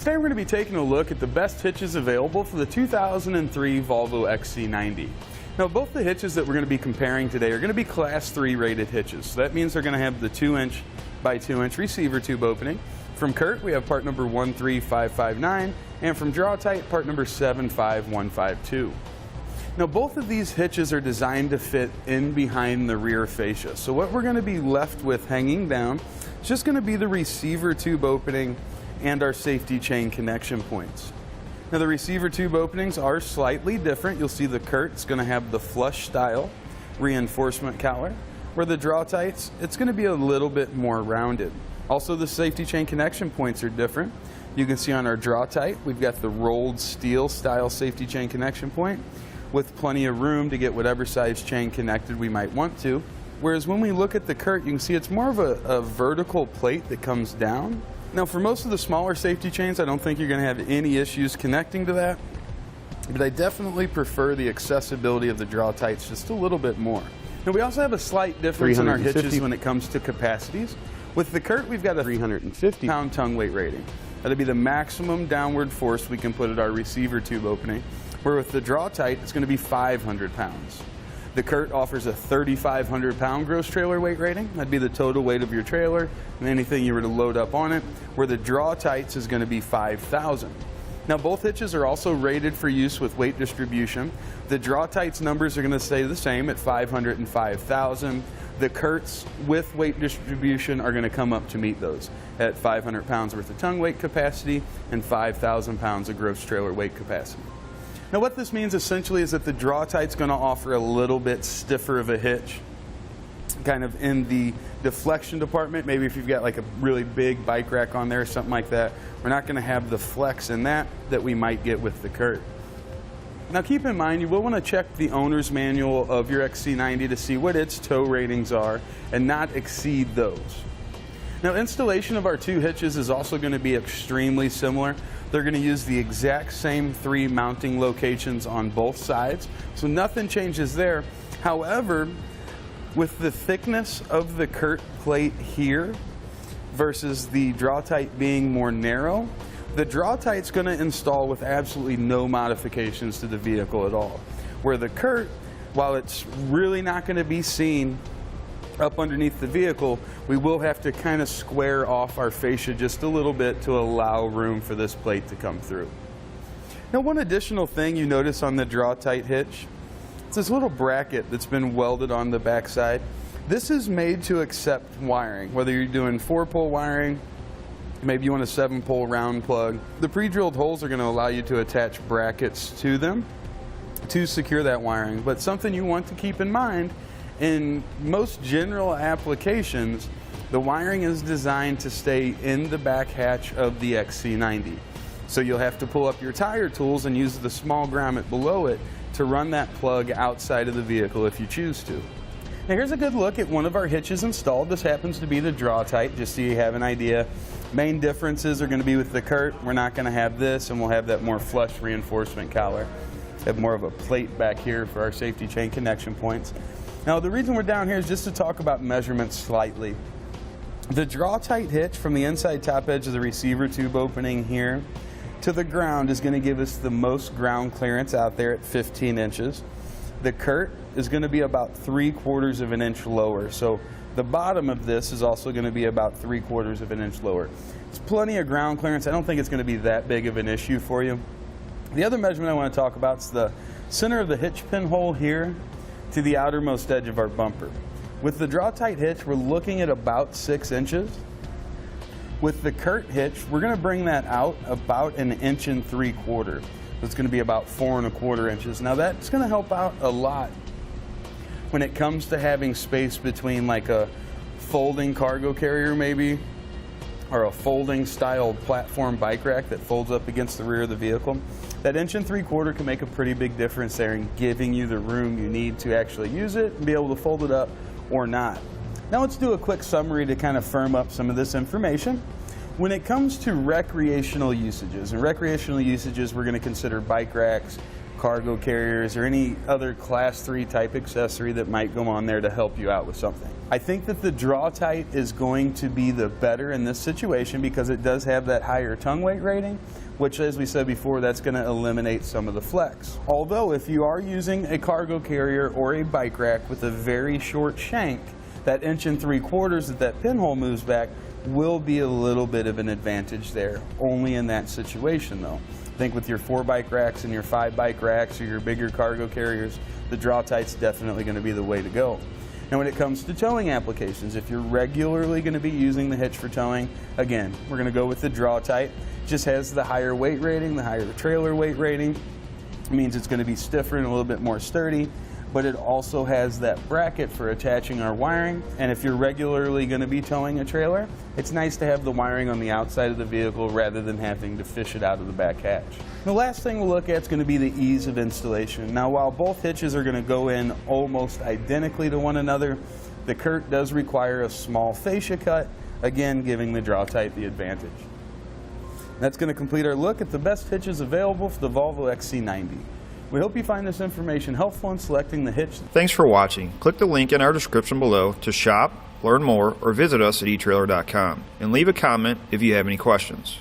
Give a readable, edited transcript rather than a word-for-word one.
Today we're going to be taking a look at the best hitches available for the 2003 Volvo XC90. Now both the hitches that we're going to be comparing today are going to be Class 3 rated hitches. So that means they're going to have the 2-inch by 2-inch receiver tube opening. From Curt we have part number 13559 and from Draw-Tite part number 75152. Now both of these hitches are designed to fit in behind the rear fascia. So what we're going to be left with hanging down is just going to be the receiver tube opening and our safety chain connection points. Now the receiver tube openings are slightly different. You'll see the Curt is going to have the flush style reinforcement collar, where the Draw-Tites, it's going to be a little bit more rounded. Also the safety chain connection points are different. You can see on our Draw-Tite we've got the rolled steel style safety chain connection point with plenty of room to get whatever size chain connected we might want to. Whereas when we look at the Curt, you can see it's more of a vertical plate that comes down. Now for most of the smaller safety chains, I don't think you're going to have any issues connecting to that, but I definitely prefer the accessibility of the Draw-Tites just a little bit more. Now we also have a slight difference in our hitches when it comes to capacities. With the Curt, we've got a 350-pound tongue weight rating. That'll be the maximum downward force we can put at our receiver tube opening, where with the Draw-Tite, it's going to be 500 pounds. The Curt offers a 3,500-pound gross trailer weight rating. That'd be the total weight of your trailer and anything you were to load up on it, where the Draw-Tites is going to be 5,000. Now both hitches are also rated for use with weight distribution. The Draw-Tites numbers are going to stay the same at 500 and 5,000. The Curts with weight distribution are going to come up to meet those at 500 pounds worth of tongue weight capacity and 5,000 pounds of gross trailer weight capacity. Now what this means essentially is that the Draw-Tite's going to offer a little bit stiffer of a hitch, kind of in the deflection department. Maybe if you've got like a really big bike rack on there or something like that, we're not going to have the flex in that we might get with the Curt. Now keep in mind, you will want to check the owner's manual of your XC90 to see what its tow ratings are and not exceed those. Now installation of our two hitches is also going to be extremely similar. They're going to use the exact same 3 mounting locations on both sides, so nothing changes there. However, with the thickness of the Curt plate here versus the Draw-Tite being more narrow, the Draw-Tite's going to install with absolutely no modifications to the vehicle at all. Where the Curt, while it's really not going to be seen up underneath the vehicle, we will have to kind of square off our fascia just a little bit to allow room for this plate to come through. Now one additional thing you notice on the Draw-Tite hitch, it's this little bracket that's been welded on the backside. This is made to accept wiring, whether you're doing 4-pole wiring, maybe you want a 7-pole round plug. The pre-drilled holes are going to allow you to attach brackets to them to secure that wiring, but something you want to keep in mind, in most general applications, the wiring is designed to stay in the back hatch of the XC90. So you'll have to pull up your tire tools and use the small grommet below it to run that plug outside of the vehicle if you choose to. Now here's a good look at one of our hitches installed. This happens to be the Draw-Tite, just so you have an idea. Main differences are going to be with the Curt. We're not going to have this, and we'll have that more flush reinforcement collar. Have more of a plate back here for our safety chain connection points. Now the reason we're down here is just to talk about measurements slightly. The Draw-Tite hitch from the inside top edge of the receiver tube opening here to the ground is going to give us the most ground clearance out there at 15 inches. The Curt is going to be about 3/4 of an inch lower. So the bottom of this is also going to be about 3/4 of an inch lower. It's plenty of ground clearance. I don't think it's going to be that big of an issue for you. The other measurement I want to talk about is the center of the hitch pin hole here to the outermost edge of our bumper. With the Draw-Tite hitch, we're looking at about 6 inches. With the Curt hitch, we're going to bring that out about 1 3/4 inches. It's going to be about 4 1/4 inches. Now that's going to help out a lot when it comes to having space between like a folding cargo carrier maybe, or a folding style platform bike rack that folds up against the rear of the vehicle. That 1 3/4 inches can make a pretty big difference there in giving you the room you need to actually use it and be able to fold it up or not. Now let's do a quick summary to kind of firm up some of this information. When it comes to recreational usages, we're going to consider bike racks, cargo carriers or any other class 3 type accessory that might go on there to help you out with something. I think that the Draw-Tite is going to be the better in this situation because it does have that higher tongue weight rating, which, as we said before, that's going to eliminate some of the flex. Although if you are using a cargo carrier or a bike rack with a very short shank, that 1 3/4 that pinhole moves back will be a little bit of an advantage there, only in that situation though. I think with your 4 bike racks and your 5 bike racks or your bigger cargo carriers, the Draw-Tite's definitely going to be the way to go. Now when it comes to towing applications, if you're regularly going to be using the hitch for towing, again, we're going to go with the Draw-Tite. Just has the higher weight rating, the higher trailer weight rating. It means it's going to be stiffer and a little bit more sturdy, but it also has that bracket for attaching our wiring. And if you're regularly going to be towing a trailer, it's nice to have the wiring on the outside of the vehicle rather than having to fish it out of the back hatch. The last thing we'll look at is going to be the ease of installation. Now, while both hitches are going to go in almost identically to one another, the Curt does require a small fascia cut, again giving the Draw-Tite the advantage. That's going to complete our look at the best hitches available for the Volvo XC90. We hope you find this information helpful in selecting the hitch. Thanks for watching. Click the link in our description below to shop, learn more, or visit us at etrailer.com and leave a comment if you have any questions.